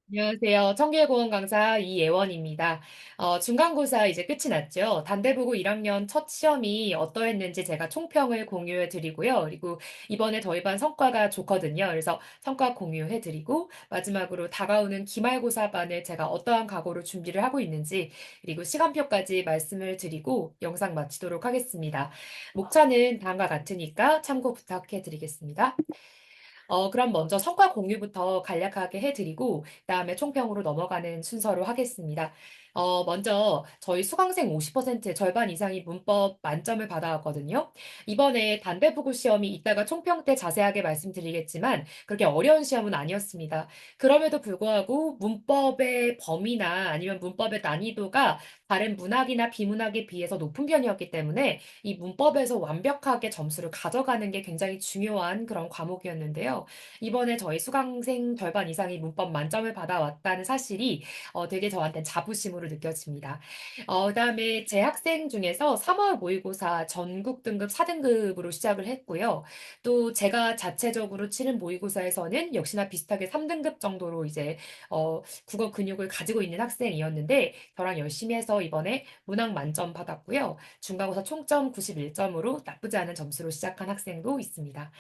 안녕하세요. 청계고원 강사 이예원입니다. 중간고사 이제 끝이 났죠. 단대부고 1학년 첫 시험이 어떠했는지 제가 총평을 공유해 드리고요. 그리고 이번에 저희 반 성과가 좋거든요. 그래서 성과 공유해 드리고 마지막으로 다가오는 기말고사 반을 제가 어떠한 각오로 준비를 하고 있는지 그리고 시간표까지 말씀을 드리고 영상 마치도록 하겠습니다. 목차는 다음과 같으니까 참고 부탁해 드리겠습니다. 그럼 먼저 성과 공유부터 간략하게 해드리고, 그다음에 총평으로 넘어가는 순서로 하겠습니다. 먼저 저희 수강생 50% 절반 이상이 문법 만점을 받아왔거든요. 이번에 단대부고 시험이 이따가 총평 때 자세하게 말씀드리겠지만, 그렇게 어려운 시험은 아니었습니다. 그럼에도 불구하고 문법의 범위나 아니면 문법의 난이도가 다른 문학이나 비문학에 비해서 높은 편이었기 때문에 이 문법에서 완벽하게 점수를 가져가는 게 굉장히 중요한 그런 과목이었는데요. 이번에 저희 수강생 절반 이상이 문법 만점을 받아왔다는 사실이 되게 저한테는 자부심으로 느껴집니다. 그다음에 제 학생 중에서 3월 모의고사 전국 등급 4등급으로 시작을 했고요. 또 제가 자체적으로 치른 모의고사에서는 역시나 비슷하게 3등급 정도로 이제 국어 근육을 가지고 있는 학생이었는데 저랑 열심히 해서 이번에 문학 만점 받았고요. 중간고사 총점 91점으로 나쁘지 않은 점수로 시작한 학생도 있습니다.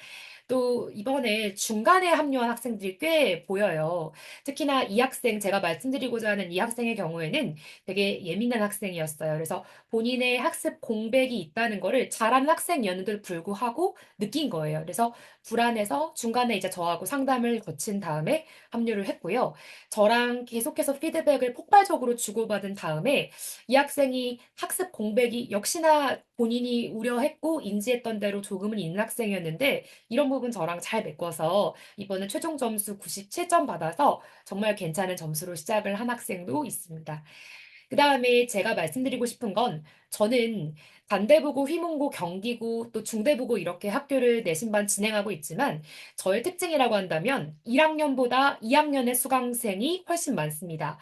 또 이번에 중간에 합류한 학생들이 꽤 보여요. 특히나 이 학생, 제가 말씀드리고자 하는 이 학생의 경우에는 되게 예민한 학생이었어요. 그래서 본인의 학습 공백이 있다는 거를 잘하는 학생이었는데도 불구하고 느낀 거예요. 그래서 불안해서 중간에 이제 저하고 상담을 거친 다음에 합류를 했고요. 저랑 계속해서 피드백을 폭발적으로 주고받은 다음에 이 학생이 학습 공백이 역시나 본인이 우려했고 인지했던 대로 조금은 있는 학생이었는데 이런 부분 저랑 잘 메꿔서 이번에 최종 점수 97점 받아서 정말 괜찮은 점수로 시작을 한 학생도 있습니다. 그 다음에 제가 말씀드리고 싶은 건 저는 단대부고, 휘문고, 경기고, 또 중대부고 이렇게 학교를 내신반 진행하고 있지만 저의 특징이라고 한다면 1학년보다 2학년의 수강생이 훨씬 많습니다.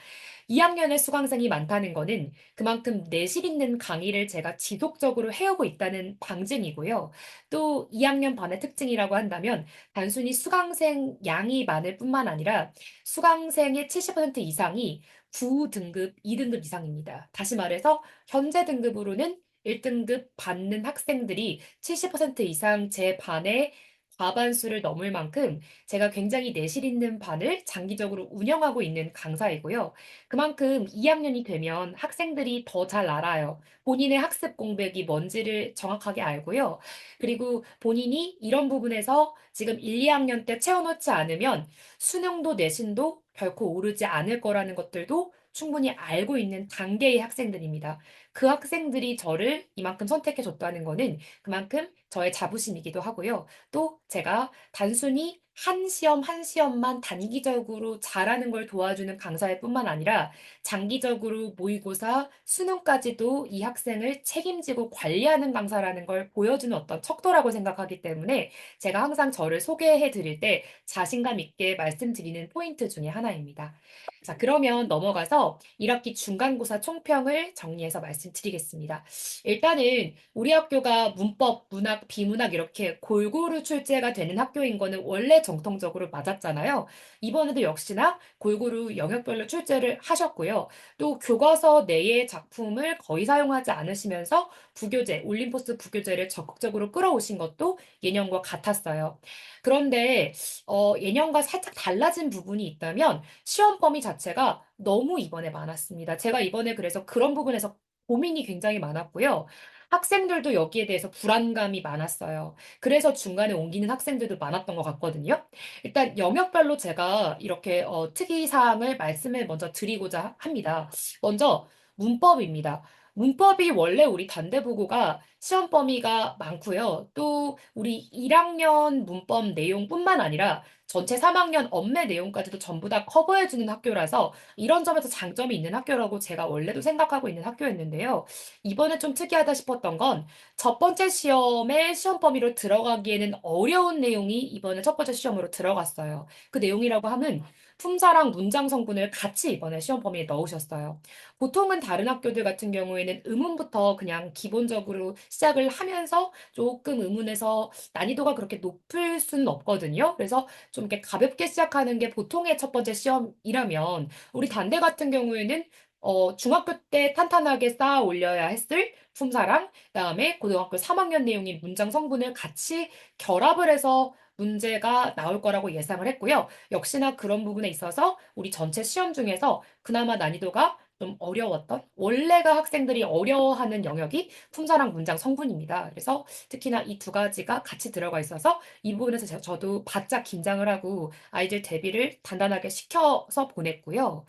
2학년의 수강생이 많다는 거는 그만큼 내실 있는 강의를 제가 지속적으로 해오고 있다는 방증이고요. 또 2학년 반의 특징이라고 한다면 단순히 수강생 양이 많을 뿐만 아니라 수강생의 70% 이상이 9등급, 2등급 이상입니다. 다시 말해서 현재 등급으로는 1등급 받는 학생들이 70% 이상 제 반에 과반수를 넘을 만큼 제가 굉장히 내실 있는 반을 장기적으로 운영하고 있는 강사이고요. 그만큼 2학년이 되면 학생들이 더 잘 알아요. 본인의 학습 공백이 뭔지를 정확하게 알고요. 그리고 본인이 이런 부분에서 지금 1, 2학년 때 채워놓지 않으면 수능도 내신도 결코 오르지 않을 거라는 것들도 충분히 알고 있는 단계의 학생들입니다. 그 학생들이 저를 이만큼 선택해 줬다는 거는 그만큼 저의 자부심이기도 하고요. 또 제가 단순히 한 시험 한 시험만 단기적으로 잘하는 걸 도와주는 강사일 뿐만 아니라 장기적으로 모의고사, 수능까지도 이 학생을 책임지고 관리하는 강사라는 걸 보여주는 어떤 척도라고 생각하기 때문에 제가 항상 저를 소개해 드릴 때 자신감 있게 말씀드리는 포인트 중에 하나입니다. 자, 그러면 넘어가서 1학기 중간고사 총평을 정리해서 말씀드리겠습니다. 일단은 우리 학교가 문법, 문학, 비문학 이렇게 골고루 출제가 되는 학교인 거는 원래 정통적으로 맞았잖아요. 이번에도 역시나 골고루 영역별로 출제를 하셨고요. 또 교과서 내의 작품을 거의 사용하지 않으시면서 부교재, 올림포스 부교재를 적극적으로 끌어오신 것도 예년과 같았어요. 그런데 예년과 살짝 달라진 부분이 있다면 시험 범위 자체가 너무 이번에 많았습니다. 제가 이번에 그래서 그런 부분에서 고민이 굉장히 많았고요. 학생들도 여기에 대해서 불안감이 많았어요. 그래서 중간에 옮기는 학생들도 많았던 것 같거든요. 일단 영역별로 제가 이렇게 특이사항을 말씀을 먼저 드리고자 합니다. 먼저 문법입니다. 문법이 원래 우리 단대부고가 시험 범위가 많고요. 또 우리 1학년 문법 내용뿐만 아니라 전체 3학년 업무 내용까지도 전부 다 커버해주는 학교라서 이런 점에서 장점이 있는 학교라고 제가 원래도 생각하고 있는 학교였는데요. 이번에 좀 특이하다 싶었던 건 첫 번째 시험에 시험 범위로 들어가기에는 어려운 내용이 이번에 첫 번째 시험으로 들어갔어요. 그 내용이라고 하면 품사랑 문장 성분을 같이 이번에 시험 범위에 넣으셨어요. 보통은 다른 학교들 같은 경우에는 의문부터 그냥 기본적으로 시작을 하면서 조금 의문에서 난이도가 그렇게 높을 수는 없거든요. 그래서 좀 이렇게 가볍게 시작하는 게 보통의 첫 번째 시험이라면 우리 단대 같은 경우에는 중학교 때 탄탄하게 쌓아 올려야 했을 품사랑 그다음에 고등학교 3학년 내용인 문장 성분을 같이 결합을 해서 문제가 나올 거라고 예상을 했고요. 역시나 그런 부분에 있어서 우리 전체 시험 중에서 그나마 난이도가 좀 어려웠던 원래가 학생들이 어려워하는 영역이 품사랑 문장 성분입니다. 그래서 특히나 이 두 가지가 같이 들어가 있어서 이 부분에서 저도 바짝 긴장을 하고 아이들 대비를 단단하게 시켜서 보냈고요.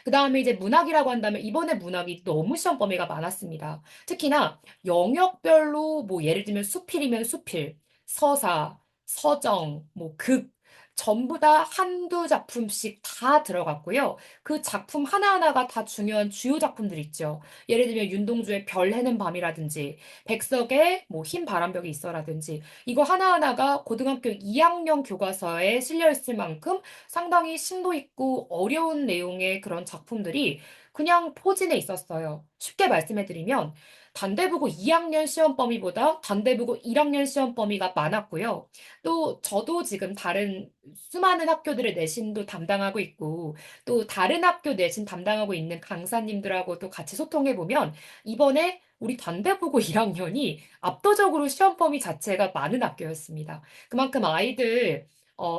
그 다음에 이제 문학이라고 한다면 이번에 문학이 너무 시험 범위가 많았습니다. 특히나 영역별로 뭐 예를 들면 수필이면 수필, 서사, 서정, 뭐 극, 전부 다 한두 작품씩 다 들어갔고요. 그 작품 하나하나가 다 중요한 주요 작품들 있죠. 예를 들면 윤동주의 별 해는 밤이라든지 백석의 뭐 흰 바람벽이 있어라든지 이거 하나하나가 고등학교 2학년 교과서에 실려 있을 만큼 상당히 심도 있고 어려운 내용의 그런 작품들이 그냥 포진해 있었어요. 쉽게 말씀해드리면 단대부고 2학년 시험 범위보다 단대부고 1학년 시험 범위가 많았고요. 또 저도 지금 다른 수많은 학교들의 내신도 담당하고 있고 또 다른 학교 내신 담당하고 있는 강사님들하고도 같이 소통해 보면 이번에 우리 단대부고 1학년이 압도적으로 시험 범위 자체가 많은 학교였습니다. 그만큼 아이들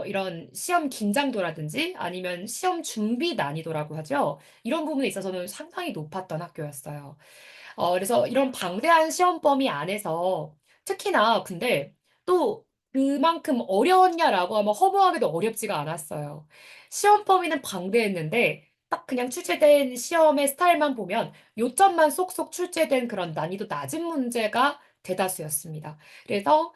이런 시험 긴장도라든지 아니면 시험 준비 난이도라고 하죠. 이런 부분에 있어서는 상당히 높았던 학교였어요. 그래서 이런 방대한 시험 범위 안에서 특히나 근데 또 그만큼 어려웠냐라고 하면 허무하게도 어렵지가 않았어요. 시험 범위는 방대했는데 딱 그냥 출제된 시험의 스타일만 보면 요점만 쏙쏙 출제된 그런 난이도 낮은 문제가 대다수였습니다. 그래서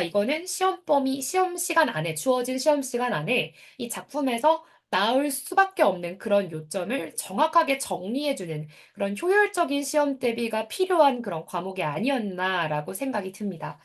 이거는 시험 범위, 시험 시간 안에 주어진 시험 시간 안에 이 작품에서 나올 수밖에 없는 그런 요점을 정확하게 정리해주는 그런 효율적인 시험 대비가 필요한 그런 과목이 아니었나라고 생각이 듭니다.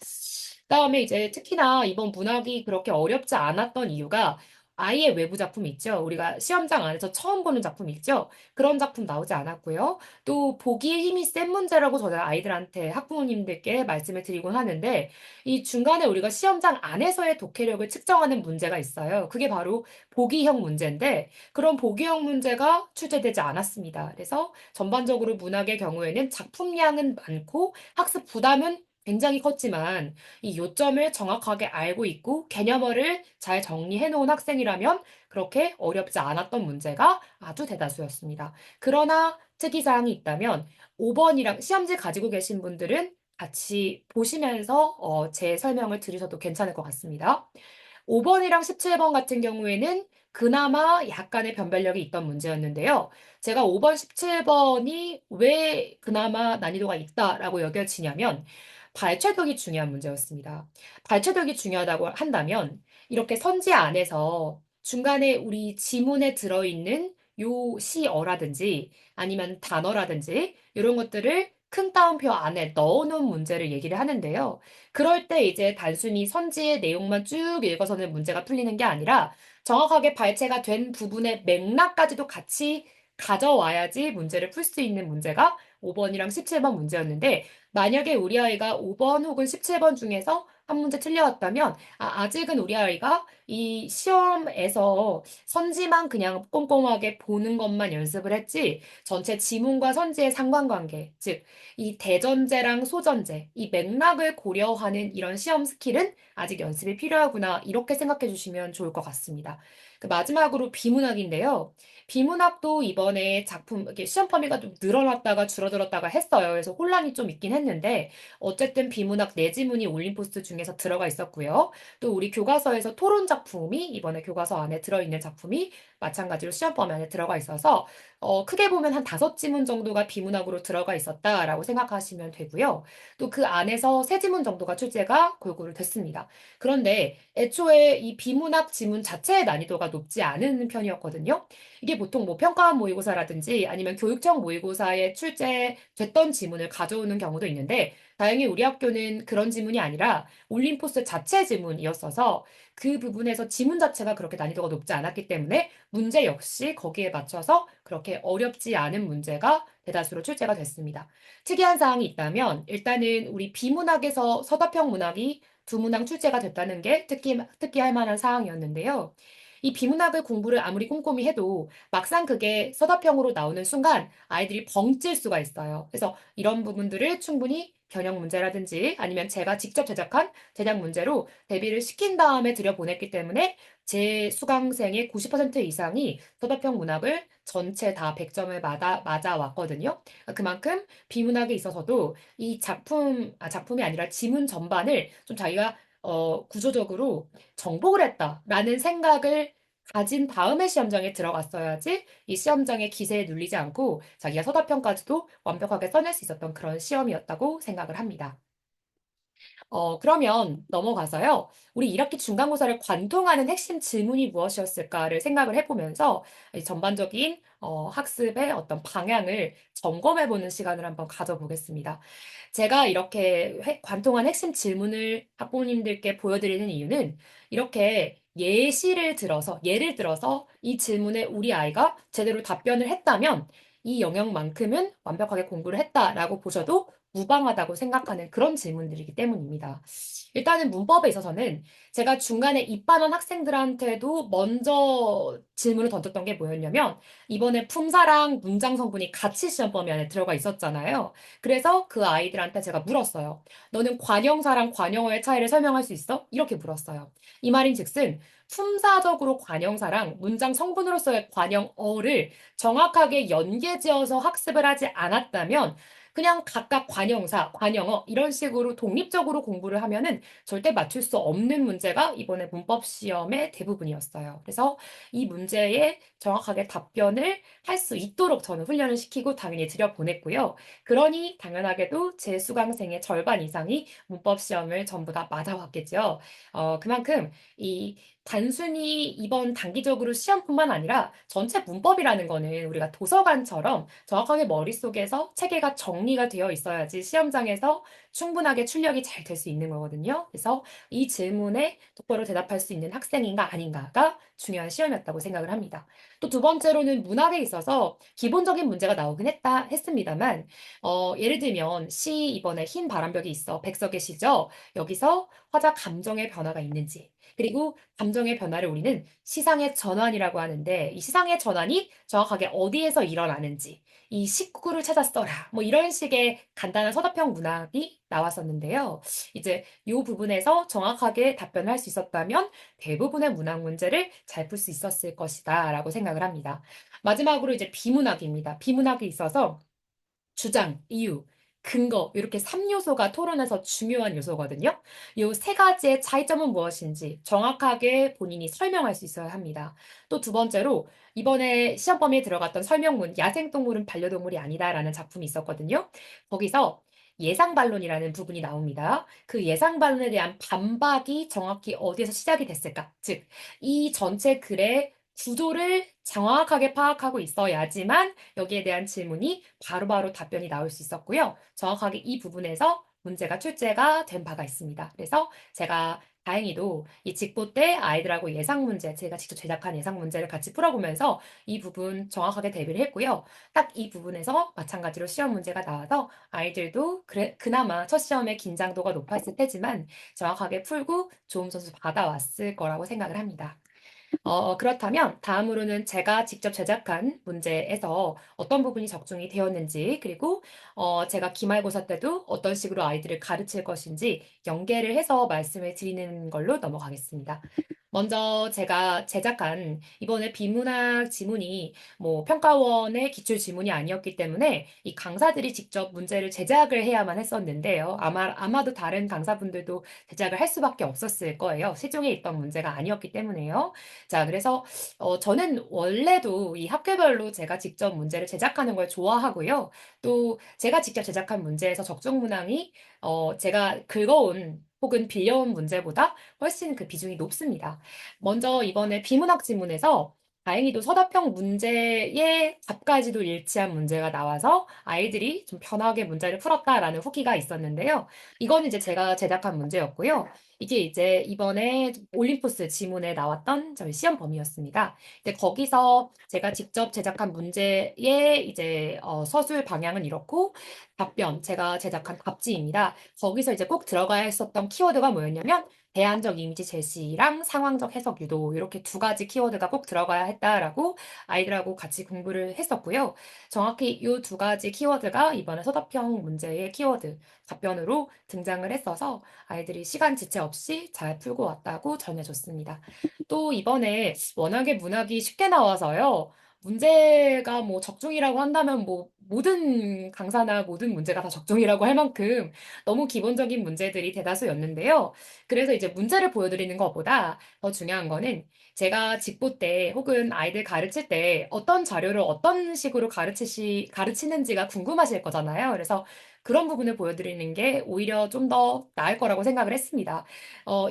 그다음에 이제 특히나 이번 문학이 그렇게 어렵지 않았던 이유가 아예 외부 작품 있죠. 우리가 시험장 안에서 처음 보는 작품 있죠. 그런 작품 나오지 않았고요. 또 보기의 힘이 센 문제라고 저는 아이들한테 학부모님들께 말씀을 드리곤 하는데 이 중간에 우리가 시험장 안에서의 독해력을 측정하는 문제가 있어요. 그게 바로 보기형 문제인데 그런 보기형 문제가 출제되지 않았습니다. 그래서 전반적으로 문학의 경우에는 작품량은 많고 학습 부담은 굉장히 컸지만 이 요점을 정확하게 알고 있고 개념어를 잘 정리해 놓은 학생이라면 그렇게 어렵지 않았던 문제가 아주 대다수였습니다. 그러나 특이사항이 있다면 5번이랑 시험지 가지고 계신 분들은 같이 보시면서 제 설명을 들으셔도 괜찮을 것 같습니다. 5번이랑 17번 같은 경우에는 그나마 약간의 변별력이 있던 문제였는데요. 제가 5번, 17번이 왜 그나마 난이도가 있다라고 여겨지냐면 발췌력이 중요한 문제였습니다. 발췌력이 중요하다고 한다면 이렇게 선지 안에서 중간에 우리 지문에 들어있는 요 시어라든지 아니면 단어라든지 이런 것들을 큰 따옴표 안에 넣어놓은 문제를 얘기를 하는데요. 그럴 때 이제 단순히 선지의 내용만 쭉 읽어서는 문제가 풀리는 게 아니라 정확하게 발췌가 된 부분의 맥락까지도 같이 가져와야지 문제를 풀 수 있는 문제가 5번이랑 17번 문제였는데 만약에 우리 아이가 5번 혹은 17번 중에서 한 문제 틀려왔다면 아직은 우리 아이가 이 시험에서 선지만 그냥 꼼꼼하게 보는 것만 연습을 했지 전체 지문과 선지의 상관관계, 즉 이 대전제랑 소전제, 이 맥락을 고려하는 이런 시험 스킬은 아직 연습이 필요하구나, 이렇게 생각해 주시면 좋을 것 같습니다. 그 마지막으로 비문학인데요. 비문학도 이번에 작품, 이렇게 시험 범위가 좀 늘어났다가 줄어들었다가 했어요. 그래서 혼란이 좀 있긴 했는데, 어쨌든 비문학 내지문이 올림포스 중에서 들어가 있었고요. 또 우리 교과서에서 토론 작품이 이번에 교과서 안에 들어있는 작품이 마찬가지로 시험 범위 안에 들어가 있어서 크게 보면 한 5지문 정도가 비문학으로 들어가 있었다라고 생각하시면 되고요. 또 그 안에서 3지문 정도가 출제가 골고루 됐습니다. 그런데 애초에 이 비문학 지문 자체의 난이도가 높지 않은 편이었거든요. 이게 보통 뭐 평가원 모의고사라든지 아니면 교육청 모의고사에 출제됐던 지문을 가져오는 경우도 있는데 다행히 우리 학교는 그런 지문이 아니라 올림포스 자체 지문이었어서 그 부분에서 지문 자체가 그렇게 난이도가 높지 않았기 때문에 문제 역시 거기에 맞춰서 그렇게 어렵지 않은 문제가 대다수로 출제가 됐습니다. 특이한 사항이 있다면 일단은 우리 비문학에서 서답형 문학이 두 문항 출제가 됐다는 게 특기할 만한 사항이었는데요. 이 비문학을 공부를 아무리 꼼꼼히 해도 막상 그게 서답형으로 나오는 순간 아이들이 벙찔 수가 있어요. 그래서 이런 부분들을 충분히 변형 문제라든지 아니면 제가 직접 제작한 제작 문제로 대비를 시킨 다음에 들여보냈기 때문에 제 수강생의 90% 이상이 서답형 문학을 전체 다 100점을 맞아 왔거든요. 그만큼 비문학에 있어서도 이 작품이 아니라 지문 전반을 좀 자기가 구조적으로 정복을 했다라는 생각을 가진 다음에 시험장에 들어갔어야지 이 시험장의 기세에 눌리지 않고 자기가 서답형까지도 완벽하게 써낼 수 있었던 그런 시험이었다고 생각을 합니다. 그러면 넘어가서요. 우리 1학기 중간고사를 관통하는 핵심 질문이 무엇이었을까를 생각을 해보면서 이 전반적인 학습의 어떤 방향을 점검해보는 시간을 한번 가져보겠습니다. 제가 이렇게 관통한 핵심 질문을 학부모님들께 보여드리는 이유는 이렇게 예를 들어서 이 질문에 우리 아이가 제대로 답변을 했다면 이 영역만큼은 완벽하게 공부를 했다라고 보셔도 무방하다고 생각하는 그런 질문들이기 때문입니다. 일단은 문법에 있어서는 제가 중간에 입반한 학생들한테도 먼저 질문을 던졌던 게 뭐였냐면 이번에 품사랑 문장 성분이 같이 시험 범위 안에 들어가 있었잖아요. 그래서 그 아이들한테 제가 물었어요. 너는 관형사랑 관형어의 차이를 설명할 수 있어? 이렇게 물었어요. 이 말인즉슨 품사적으로 관형사랑 문장 성분으로서의 관형어를 정확하게 연계지어서 학습을 하지 않았다면 그냥 각각 관형사, 관형어 이런 식으로 독립적으로 공부를 하면은 절대 맞출 수 없는 문제가 이번에 문법 시험의 대부분이었어요. 그래서 이 문제에 정확하게 답변을 할 수 있도록 저는 훈련을 시키고 당연히 들여보냈고요. 그러니 당연하게도 제 수강생의 절반 이상이 문법 시험을 전부 다 맞아왔겠죠. 그만큼 이 단순히 이번 단기적으로 시험뿐만 아니라 전체 문법이라는 거는 우리가 도서관처럼 정확하게 머릿속에서 체계가 정리가 되어 있어야지 시험장에서 충분하게 출력이 잘 될 수 있는 거거든요. 그래서 이 질문에 똑바로 대답할 수 있는 학생인가 아닌가가 중요한 시험이었다고 생각을 합니다. 또 두 번째로는 문학에 있어서 기본적인 문제가 나오긴 했습니다만, 예를 들면 시 이번에 흰 바람벽이 있어 백석의 시죠. 여기서 화자 감정의 변화가 있는지 그리고 감정의 변화를 우리는 시상의 전환이라고 하는데 이 시상의 전환이 정확하게 어디에서 일어나는지 이 식구를 찾아 써라 뭐 이런 식의 간단한 서답형 문학이 나왔었는데요. 이제 이 부분에서 정확하게 답변을 할 수 있었다면 대부분의 문학 문제를 잘 풀 수 있었을 것이다라고 생각을 합니다. 마지막으로 이제 비문학입니다. 비문학에 있어서 주장, 이유, 근거 이렇게 3요소가 토론에서 중요한 요소거든요. 이 세 가지의 차이점은 무엇인지 정확하게 본인이 설명할 수 있어야 합니다. 또 두 번째로 이번에 시험 범위에 들어갔던 설명문 야생동물은 반려동물이 아니다라는 작품이 있었거든요. 거기서 예상 반론이라는 부분이 나옵니다. 그 예상 반론에 대한 반박이 정확히 어디에서 시작이 됐을까? 즉, 이 전체 글의 구조를 정확하게 파악하고 있어야지만 여기에 대한 질문이 바로바로 답변이 나올 수 있었고요. 정확하게 이 부분에서 문제가 출제가 된 바가 있습니다. 그래서 제가 다행히도 이 직보 때 아이들하고 예상 문제, 제가 직접 제작한 예상 문제를 같이 풀어보면서 이 부분 정확하게 대비를 했고요. 딱 이 부분에서 마찬가지로 시험 문제가 나와서 아이들도 그나마 첫 시험에 긴장도가 높았을 테지만 정확하게 풀고 좋은 점수 받아왔을 거라고 생각을 합니다. 그렇다면 다음으로는 제가 직접 제작한 문제에서 어떤 부분이 적중이 되었는지, 그리고 제가 기말고사 때도 어떤 식으로 아이들을 가르칠 것인지 연계를 해서 말씀을 드리는 걸로 넘어가겠습니다. 먼저 제가 제작한 이번에 비문학 지문이 뭐 평가원의 기출 지문이 아니었기 때문에 이 강사들이 직접 문제를 제작을 해야만 했었는데요. 아마도 다른 강사분들도 제작을 할 수밖에 없었을 거예요. 시중에 있던 문제가 아니었기 때문에요. 자, 그래서 저는 원래도 이 학교별로 제가 직접 문제를 제작하는 걸 좋아하고요. 또 제가 직접 제작한 문제에서 적중 문항이 제가 긁어온 혹은 빌려온 문제보다 훨씬 그 비중이 높습니다. 먼저 이번에 비문학 지문에서 다행히도 서답형 문제의 답까지도 일치한 문제가 나와서 아이들이 좀 편하게 문제를 풀었다라는 후기가 있었는데요. 이거는 이제 제가 제작한 문제였고요. 이게 이제 이번에 올림포스 지문에 나왔던 저희 시험 범위였습니다. 근데 거기서 제가 직접 제작한 문제의 이제 서술 방향은 이렇고 답변 제가 제작한 답지입니다. 거기서 이제 꼭 들어가야 했었던 키워드가 뭐였냐면 대안적 이미지 제시랑 상황적 해석 유도 이렇게 두 가지 키워드가 꼭 들어가야 했다라고 아이들하고 같이 공부를 했었고요. 정확히 이 두 가지 키워드가 이번에 서답형 문제의 키워드 답변으로 등장을 했어서 아이들이 시간 지체 없이 잘 풀고 왔다고 전해줬습니다. 또 이번에 워낙에 문학이 쉽게 나와서요. 문제가 뭐 적중이라고 한다면 뭐 모든 강사나 모든 문제가 다 적중이라고 할 만큼 너무 기본적인 문제들이 대다수였는데요. 그래서 이제 문제를 보여드리는 것보다 더 중요한 거는 제가 직보 때 혹은 아이들 가르칠 때 어떤 자료를 어떤 식으로 가르치는지가 궁금하실 거잖아요. 그래서 그런 부분을 보여드리는 게 오히려 좀 더 나을 거라고 생각을 했습니다.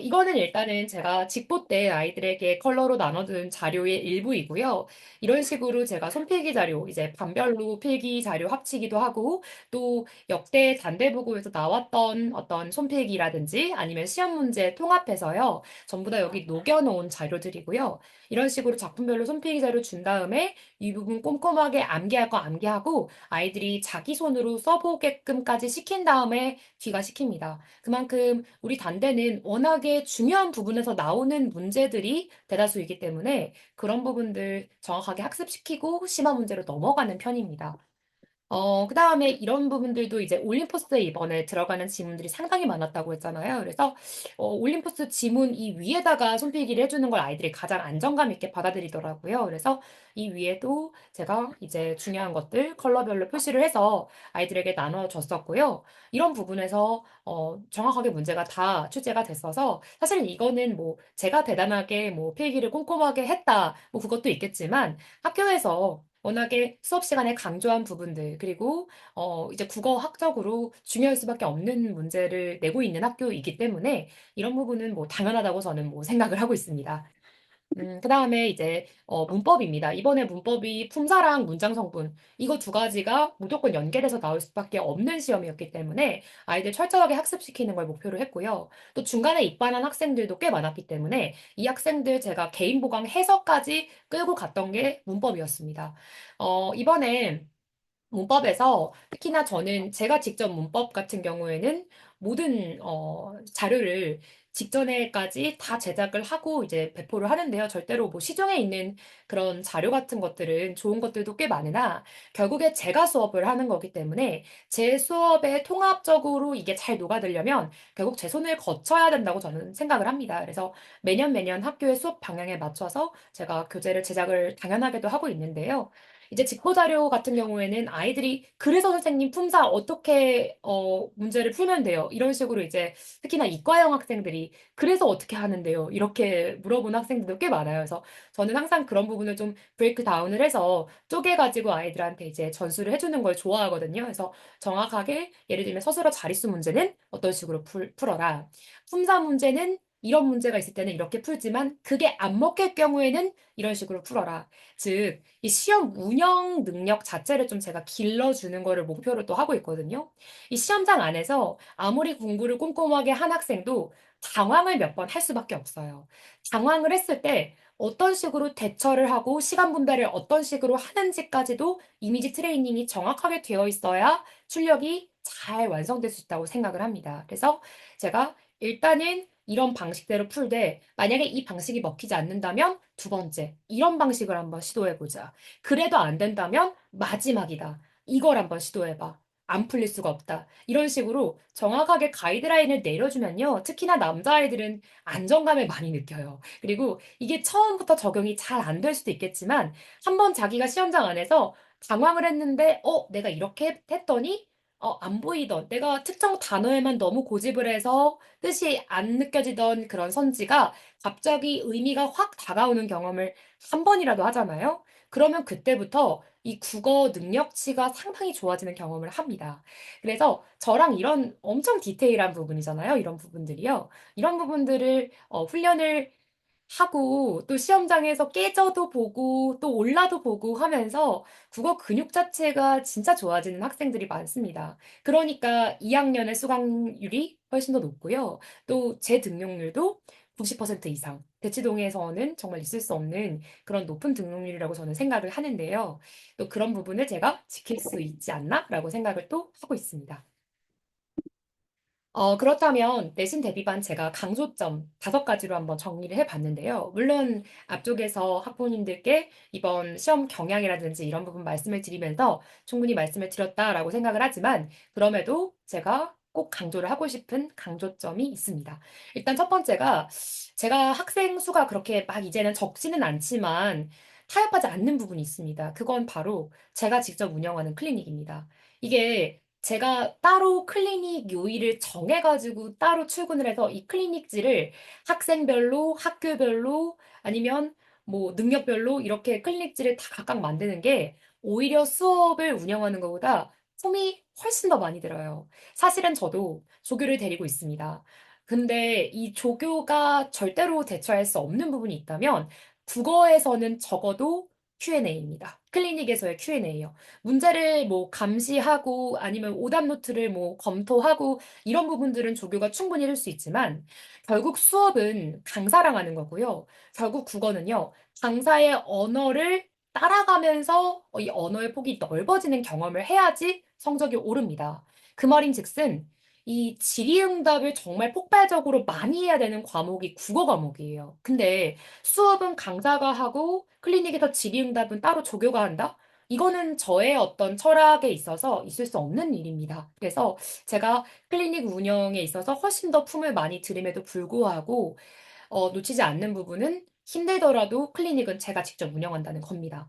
이거는 일단은 제가 직보 때 아이들에게 컬러로 나눠둔 자료의 일부이고요. 이런 식으로 제가 손필기 자료, 이제 반별로 필기 자료 합치기도 하고, 또 역대 단대부고에서 나왔던 어떤 손필기라든지 아니면 시험 문제 통합해서요. 전부 다 여기 녹여놓은 자료들이고요. 이런 식으로 작품별로 손필기 자료 준 다음에 이 부분 꼼꼼하게 암기할 거 암기하고 아이들이 자기 손으로 써보게끔까지 시킨 다음에 귀가시킵니다. 그만큼 우리 단대는 워낙에 중요한 부분에서 나오는 문제들이 대다수이기 때문에 그런 부분들 정확하게 학습시키고 심화 문제로 넘어가는 편입니다. 그다음에 이런 부분들도 이제 올림포스에 이번에 들어가는 지문들이 상당히 많았다고 했잖아요. 그래서 올림포스 지문 이 위에다가 손필기를 해주는 걸 아이들이 가장 안정감 있게 받아들이더라고요. 그래서 이 위에도 제가 이제 중요한 것들 컬러별로 표시를 해서 아이들에게 나눠줬었고요. 이런 부분에서 정확하게 문제가 다 출제가 됐어서 사실 이거는 뭐 제가 대단하게 뭐 필기를 꼼꼼하게 했다 뭐 그것도 있겠지만 학교에서 워낙에 수업 시간에 강조한 부분들, 그리고, 이제 국어학적으로 중요할 수밖에 없는 문제를 내고 있는 학교이기 때문에 이런 부분은 뭐 당연하다고 저는 뭐 생각을 하고 있습니다. 그 다음에 이제, 문법입니다. 이번에 문법이 품사랑 문장 성분, 이거 두 가지가 무조건 연계돼서 나올 수밖에 없는 시험이었기 때문에 아이들 철저하게 학습시키는 걸 목표로 했고요. 또 중간에 입반한 학생들도 꽤 많았기 때문에 이 학생들 제가 개인 보강 해서까지 끌고 갔던 게 문법이었습니다. 이번에 문법에서 특히나 저는 제가 직접 문법 같은 경우에는 모든 자료를 직전에까지 다 제작을 하고 이제 배포를 하는데요. 절대로 뭐 시중에 있는 그런 자료 같은 것들은 좋은 것들도 꽤 많으나 결국에 제가 수업을 하는 거기 때문에 제 수업에 통합적으로 이게 잘 녹아들려면 결국 제 손을 거쳐야 된다고 저는 생각을 합니다. 그래서 매년 매년 학교의 수업 방향에 맞춰서 제가 교재를 제작을 당연하게도 하고 있는데요. 이제 직보자료 같은 경우에는 아이들이 그래서 선생님 품사 어떻게 문제를 풀면 돼요. 이런 식으로 이제 특히나 이과형 학생들이 그래서 어떻게 하는데요. 이렇게 물어보는 학생들도 꽤 많아요. 그래서 저는 항상 그런 부분을 좀 브레이크 다운을 해서 쪼개가지고 아이들한테 이제 전수를 해주는 걸 좋아하거든요. 그래서 정확하게 예를 들면 서술어 자릿수 문제는 어떤 식으로 풀어라. 품사 문제는 이런 문제가 있을 때는 이렇게 풀지만 그게 안 먹힐 경우에는 이런 식으로 풀어라. 즉, 이 시험 운영 능력 자체를 좀 제가 길러주는 거를 목표로 또 하고 있거든요. 이 시험장 안에서 아무리 공부를 꼼꼼하게 한 학생도 당황을 몇 번 할 수밖에 없어요. 당황을 했을 때 어떤 식으로 대처를 하고 시간 분배를 어떤 식으로 하는지까지도 이미지 트레이닝이 정확하게 되어 있어야 출력이 잘 완성될 수 있다고 생각을 합니다. 그래서 제가 일단은 이런 방식대로 풀되 만약에 이 방식이 먹히지 않는다면 두 번째, 이런 방식을 한번 시도해보자. 그래도 안 된다면 마지막이다. 이걸 한번 시도해봐. 안 풀릴 수가 없다. 이런 식으로 정확하게 가이드라인을 내려주면요. 특히나 남자아이들은 안정감을 많이 느껴요. 그리고 이게 처음부터 적용이 잘 안 될 수도 있겠지만 한번 자기가 시험장 안에서 당황을 했는데, 내가 이렇게 했더니 안 보이던, 내가 특정 단어에만 너무 고집을 해서 뜻이 안 느껴지던 그런 선지가 갑자기 의미가 확 다가오는 경험을 한 번이라도 하잖아요. 그러면 그때부터 이 국어 능력치가 상당히 좋아지는 경험을 합니다. 그래서 저랑 이런 엄청 디테일한 부분이잖아요. 이런 부분들이요. 이런 부분들을 훈련을 하고 또 시험장에서 깨져도 보고 또 올라도 보고 하면서 국어 근육 자체가 진짜 좋아지는 학생들이 많습니다. 그러니까 2학년의 수강률이 훨씬 더 높고요. 또 제 등록률도 90% 이상. 대치동에서는 정말 있을 수 없는 그런 높은 등록률이라고 저는 생각을 하는데요. 또 그런 부분을 제가 지킬 수 있지 않나라고 생각을 또 하고 있습니다. 그렇다면 내신 대비반 제가 강조점 5가지로 한번 정리를 해봤는데요. 물론 앞쪽에서 학부모님들께 이번 시험 경향이라든지 이런 부분 말씀을 드리면서 충분히 말씀을 드렸다라고 생각을 하지만 그럼에도 제가 꼭 강조를 하고 싶은 강조점이 있습니다. 일단 첫 번째가 제가 학생 수가 그렇게 막 이제는 적지는 않지만 타협하지 않는 부분이 있습니다. 그건 바로 제가 직접 운영하는 클리닉입니다. 이게 제가 따로 클리닉 요일을 정해가지고 따로 출근을 해서 이 클리닉지를 학생별로, 학교별로 아니면 뭐 능력별로 이렇게 클리닉지를 다 각각 만드는 게 오히려 수업을 운영하는 것보다 품이 훨씬 더 많이 들어요. 사실은 저도 조교를 데리고 있습니다. 근데 이 조교가 절대로 대처할 수 없는 부분이 있다면 국어에서는 적어도 Q&A입니다. 클리닉에서의 Q&A예요. 문제를 뭐 감시하고 아니면 오답 노트를 뭐 검토하고 이런 부분들은 조교가 충분히 해줄 수 있지만 결국 수업은 강사랑 하는 거고요. 결국 국어는요. 강사의 언어를 따라가면서 이 언어의 폭이 넓어지는 경험을 해야지 성적이 오릅니다. 그 말인즉슨 이 질의응답을 정말 폭발적으로 많이 해야 되는 과목이 국어 과목이에요. 근데 수업은 강사가 하고 클리닉에서 질의응답은 따로 조교가 한다? 이거는 저의 어떤 철학에 있어서 있을 수 없는 일입니다. 그래서 제가 클리닉 운영에 있어서 훨씬 더 품을 많이 들임에도 불구하고 놓치지 않는 부분은 힘들더라도 클리닉은 제가 직접 운영한다는 겁니다.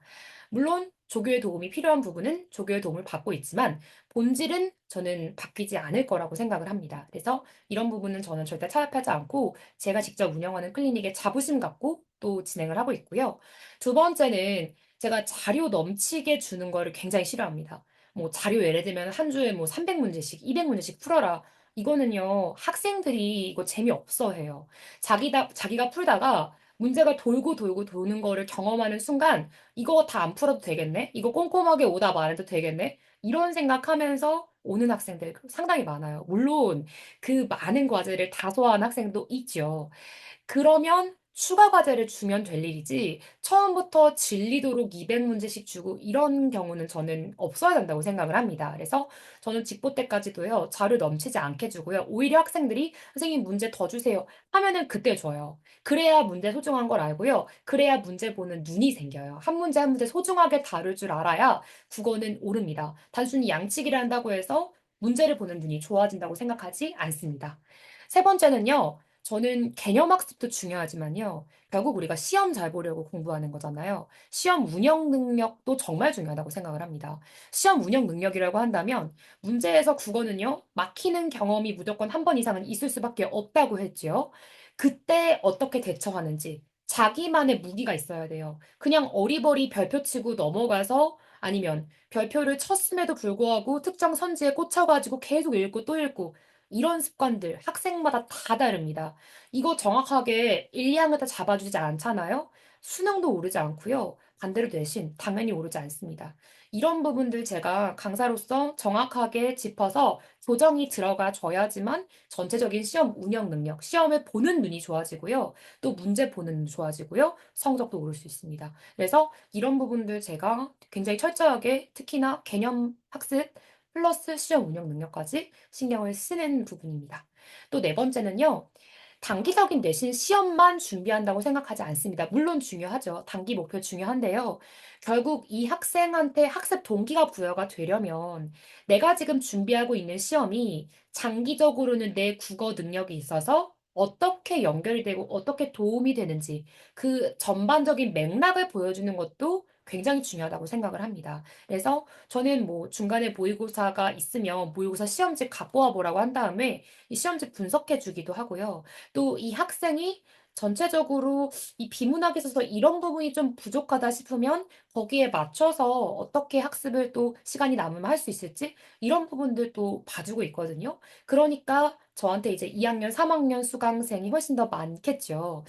물론 조교의 도움이 필요한 부분은 조교의 도움을 받고 있지만 본질은 저는 바뀌지 않을 거라고 생각을 합니다. 그래서 이런 부분은 저는 절대 차압하지 않고 제가 직접 운영하는 클리닉에 자부심 갖고 또 진행을 하고 있고요. 두 번째는 제가 자료 넘치게 주는 거를 굉장히 싫어합니다. 뭐 자료 예를 들면 한 주에 뭐 300문제씩, 200문제씩 풀어라. 이거는요, 학생들이 이거 재미없어 해요. 자기가 풀다가 문제가 돌고 돌고 도는 거를 경험하는 순간 이거 다 안 풀어도 되겠네? 이거 꼼꼼하게 오답 안 해도 되겠네? 이런 생각하면서 오는 학생들 상당히 많아요. 물론 그 많은 과제를 다소화한 학생도 있죠. 그러면 추가 과제를 주면 될 일이지 처음부터 질리도록 200문제씩 주고 이런 경우는 저는 없어야 된다고 생각을 합니다. 그래서 저는 직보 때까지도요. 자료 넘치지 않게 주고요. 오히려 학생들이 선생님 문제 더 주세요 하면은 그때 줘요. 그래야 문제 소중한 걸 알고요. 그래야 문제 보는 눈이 생겨요. 한 문제 한 문제 소중하게 다룰 줄 알아야 국어는 오릅니다. 단순히 양치기를 한다고 해서 문제를 보는 눈이 좋아진다고 생각하지 않습니다. 세 번째는요. 저는 개념 학습도 중요하지만요. 결국 우리가 시험 잘 보려고 공부하는 거잖아요. 시험 운영 능력도 정말 중요하다고 생각을 합니다. 시험 운영 능력이라고 한다면 문제에서 국어는요. 막히는 경험이 무조건 한 번 이상은 있을 수밖에 없다고 했지요. 그때 어떻게 대처하는지 자기만의 무기가 있어야 돼요. 그냥 어리버리 별표 치고 넘어가서 아니면 별표를 쳤음에도 불구하고 특정 선지에 꽂혀가지고 계속 읽고 또 읽고 이런 습관들 학생마다 다 다릅니다. 이거 정확하게 일량에다 잡아주지 않잖아요? 수능도 오르지 않고요. 반대로 내신 당연히 오르지 않습니다. 이런 부분들 제가 강사로서 정확하게 짚어서 교정이 들어가 줘야지만 전체적인 시험 운영 능력, 시험을 보는 눈이 좋아지고요. 또 문제 보는 눈이 좋아지고요. 성적도 오를 수 있습니다. 그래서 이런 부분들 제가 굉장히 철저하게 특히나 개념 학습 플러스 시험 운영 능력까지 신경을 쓰는 부분입니다. 또 네 번째는요. 단기적인 내신 시험만 준비한다고 생각하지 않습니다. 물론 중요하죠. 단기 목표 중요한데요. 결국 이 학생한테 학습 동기가 부여가 되려면 내가 지금 준비하고 있는 시험이 장기적으로는 내 국어 능력이 있어서 어떻게 연결이 되고 어떻게 도움이 되는지 그 전반적인 맥락을 보여주는 것도 굉장히 중요하다고 생각을 합니다. 그래서 저는 뭐 중간에 모의고사가 있으면 모의고사 시험지 갖고 와 보라고 한 다음에 이 시험지 분석해 주기도 하고요. 또 이 학생이 전체적으로 이 비문학에 있어서 이런 부분이 좀 부족하다 싶으면 거기에 맞춰서 어떻게 학습을 또 시간이 남으면 할 수 있을지 이런 부분들도 봐주고 있거든요. 그러니까 저한테 이제 2학년, 3학년 수강생이 훨씬 더 많겠죠.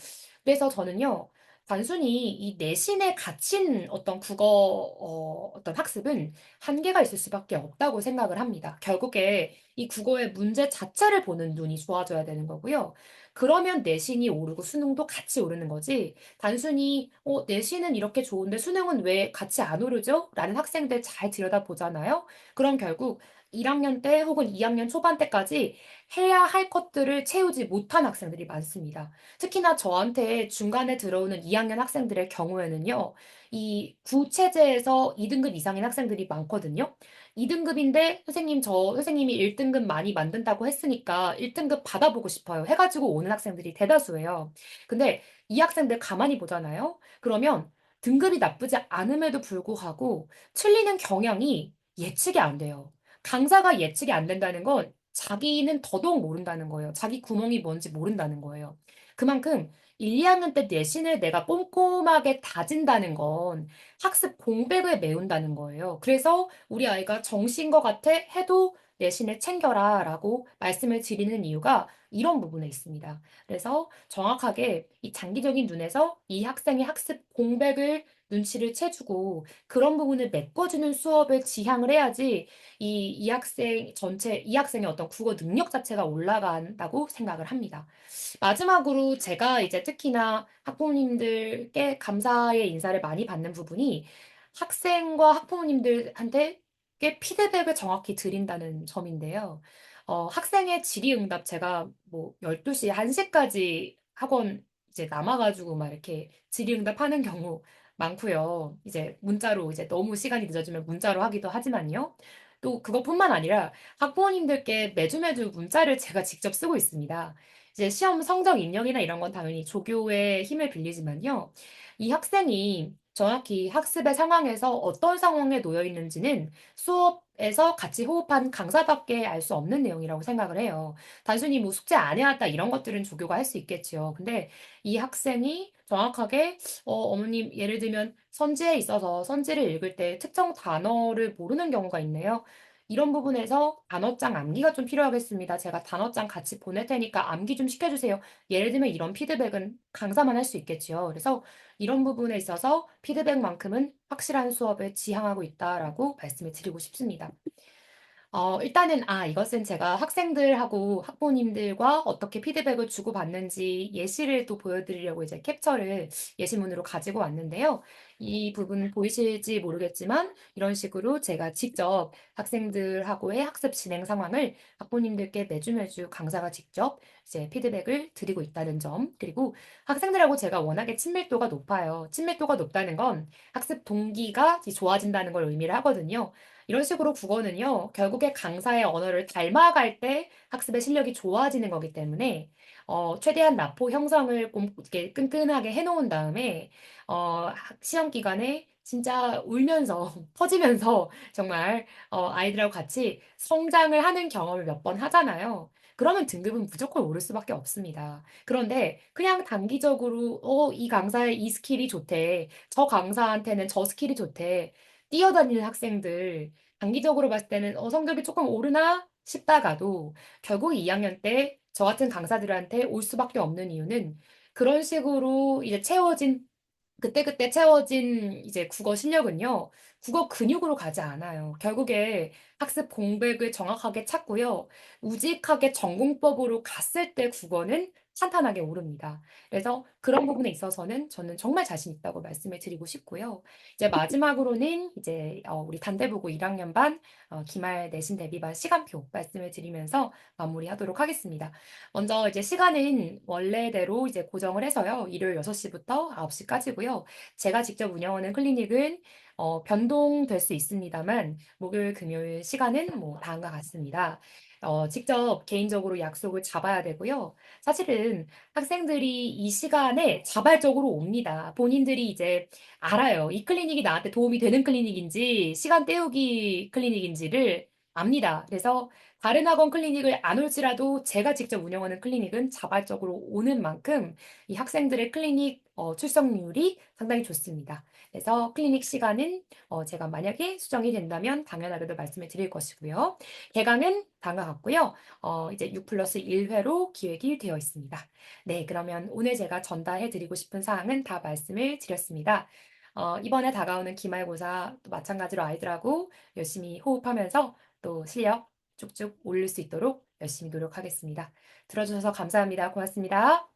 그래서 저는요, 단순히 이 내신에 갇힌 어떤 국어, 어떤 학습은 한계가 있을 수밖에 없다고 생각을 합니다. 결국에 이 국어의 문제 자체를 보는 눈이 좋아져야 되는 거고요. 그러면 내신이 오르고 수능도 같이 오르는 거지. 단순히, 내신은 이렇게 좋은데 수능은 왜 같이 안 오르죠? 라는 학생들 잘 들여다보잖아요. 그럼 결국 1학년 때 혹은 2학년 초반 때까지 해야 할 것들을 채우지 못한 학생들이 많습니다. 특히나 저한테 중간에 들어오는 2학년 학생들의 경우에는요, 이 구체제에서 2등급 이상인 학생들이 많거든요. 2등급인데 선생님이 1등급 많이 만든다고 했으니까 1등급 받아보고 싶어요. 해가지고 오는 학생들이 대다수예요. 근데 이 학생들 가만히 보잖아요. 그러면 등급이 나쁘지 않음에도 불구하고 틀리는 경향이 예측이 안 돼요. 강사가 예측이 안 된다는 건 자기는 더더욱 모른다는 거예요. 자기 구멍이 뭔지 모른다는 거예요. 그만큼 1, 2학년 때 내신을 내가 꼼꼼하게 다진다는 건 학습 공백을 메운다는 거예요. 그래서 우리 아이가 정시인 것 같아 해도 내신을 챙겨라 라고 말씀을 드리는 이유가 이런 부분에 있습니다. 그래서 정확하게 이 장기적인 눈에서 이 학생의 학습 공백을 눈치를 채주고 그런 부분을 메꿔주는 수업을 지향을 해야지 이 학생의 어떤 국어 능력 자체가 올라간다고 생각을 합니다. 마지막으로 제가 이제 특히나 학부모님들께 감사의 인사를 많이 받는 부분이 학생과 학부모님들한테 꽤 피드백을 정확히 드린다는 점인데요. 학생의 질의응답 제가 뭐 12시, 1시까지 학원 이제 남아가지고 막 이렇게 질의응답 하는 경우 많고요. 이제 문자로 이제 너무 시간이 늦어지면 문자로 하기도 하지만요. 또 그것뿐만 아니라 학부모님들께 매주 매주 문자를 제가 직접 쓰고 있습니다. 이제 시험 성적 입력이나 이런 건 당연히 조교의 힘을 빌리지만요. 이 학생이 정확히 학습의 상황에서 어떤 상황에 놓여 있는지는 수업에서 같이 호흡한 강사밖에 알 수 없는 내용이라고 생각을 해요. 단순히 뭐 숙제 안 해왔다 이런 것들은 조교가 할 수 있겠지요. 근데 이 학생이 정확하게 어머님 예를 들면 선지에 있어서 선지를 읽을 때 특정 단어를 모르는 경우가 있네요. 이런 부분에서 단어장 암기가 좀 필요하겠습니다. 제가 단어장 같이 보낼 테니까 암기 좀 시켜주세요. 예를 들면 이런 피드백은 강사만 할 수 있겠지요. 그래서 이런 부분에 있어서 피드백만큼은 확실한 수업을 지향하고 있다라고 말씀을 드리고 싶습니다. 일단은, 이것은 제가 학생들하고 학부모님들과 어떻게 피드백을 주고받는지 예시를 또 보여드리려고 이제 캡처를 예시문으로 가지고 왔는데요. 이 부분 보이실지 모르겠지만, 이런 식으로 제가 직접 학생들하고의 학습 진행 상황을 학부모님들께 매주 매주 강사가 직접 이제 피드백을 드리고 있다는 점, 그리고 학생들하고 제가 워낙에 친밀도가 높아요. 친밀도가 높다는 건 학습 동기가 좋아진다는 걸 의미를 하거든요. 이런 식으로 국어는요, 결국에 강사의 언어를 닮아갈 때 학습의 실력이 좋아지는 거기 때문에, 최대한 나포 형성을 이렇게 끈끈하게 해놓은 다음에, 시험 기간에 진짜 울면서, 터지면서 정말, 아이들하고 같이 성장을 하는 경험을 몇 번 하잖아요. 그러면 등급은 무조건 오를 수밖에 없습니다. 그런데 그냥 단기적으로, 이 강사의 이 스킬이 좋대. 저 강사한테는 저 스킬이 좋대. 뛰어다니는 학생들, 단기적으로 봤을 때는 성적이 조금 오르나 싶다가도 결국 2학년 때 저 같은 강사들한테 올 수밖에 없는 이유는 그런 식으로 이제 그때그때 채워진 이제 국어 실력은요, 국어 근육으로 가지 않아요. 결국에 학습 공백을 정확하게 찾고요, 우직하게 전공법으로 갔을 때 국어는 탄탄하게 오릅니다. 그래서 그런 부분에 있어서는 저는 정말 자신 있다고 말씀을 드리고 싶고요. 이제 마지막으로는 이제 우리 단대부고 1학년 반 기말 내신 대비반 시간표 말씀을 드리면서 마무리하도록 하겠습니다. 먼저 이제 시간은 원래대로 이제 고정을 해서요. 일요일 6시부터 9시까지고요. 제가 직접 운영하는 클리닉은 변동될 수 있습니다만 목요일, 금요일 시간은 뭐 다음과 같습니다. 직접 개인적으로 약속을 잡아야 되고요. 사실은 학생들이 이 시간에 자발적으로 옵니다. 본인들이 이제 알아요. 이 클리닉이 나한테 도움이 되는 클리닉인지, 시간 때우기 클리닉인지를 압니다. 그래서 다른 학원 클리닉을 안 올지라도 제가 직접 운영하는 클리닉은 자발적으로 오는 만큼 이 학생들의 클리닉 출석률이 상당히 좋습니다. 그래서 클리닉 시간은 제가 만약에 수정이 된다면 당연하게도 말씀을 드릴 것이고요. 개강은 다음과 같고요. 이제 6 플러스 1회로 기획이 되어 있습니다. 네, 그러면 오늘 제가 전달해 드리고 싶은 사항은 다 말씀을 드렸습니다. 이번에 다가오는 기말고사 또 마찬가지로 아이들하고 열심히 호흡하면서 또 실력 쭉쭉 올릴 수 있도록 열심히 노력하겠습니다. 들어주셔서 감사합니다. 고맙습니다.